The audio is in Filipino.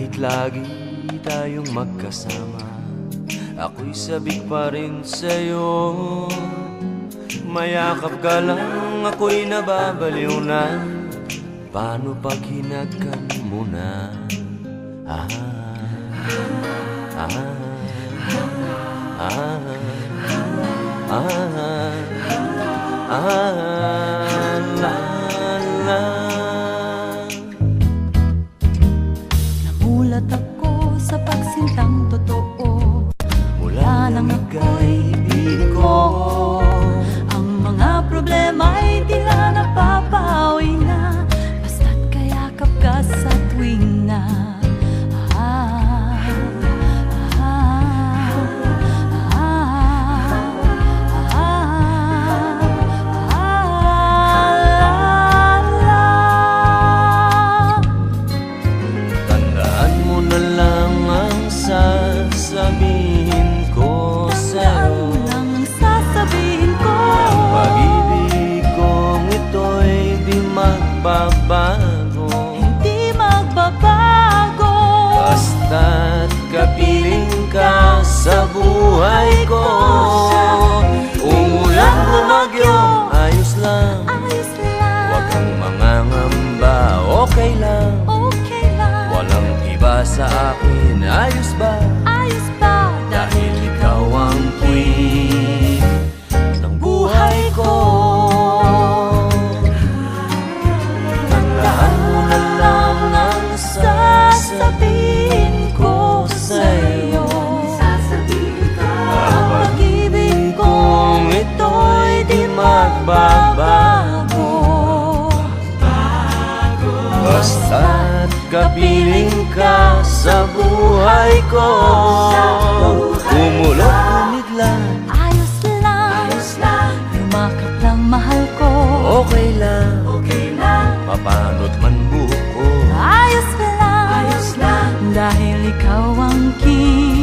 Kahit lagi tayong magkasama, ako'y sabik pa rin sa'yo. Mayakap ka lang, ako'y nababaliw na. Paano pag hinagkan mo na? Ah, ah, ah, la, la. Namulat ako sa pagsintang totoo Mula nang ako'y ibig ko, ang mga problema'y tila napapawi na, basta't kayakap ka sa tuwing na tandaan mo na lang ang sasabihin ko sa'yo. lang ang sasabihin ko. Ang pag-ibig kong ito'y di magbabago, Hindi magbabago. basta't kapiling ka sa buhay ko. Umulan bumagyo, ayos lang. Ayos lang. Huwag kang mangangamba, okay lang. Okay lang. Walang iba sa akin, ayos ba? Ayos ba? Dahil ikaw ang queen ng buhay ko. Tandaan mo na lang ang sasabihin ko sa'yo. Ang pag-ibig kong ito'y di magbabago, basta't kapiling ka sa buhay ko. Umulot umidlan, Ayos lang. Lumakap lang, mahal ko. okay lang. Mapano't man buko, Ayos lang. Dahil ikaw ang king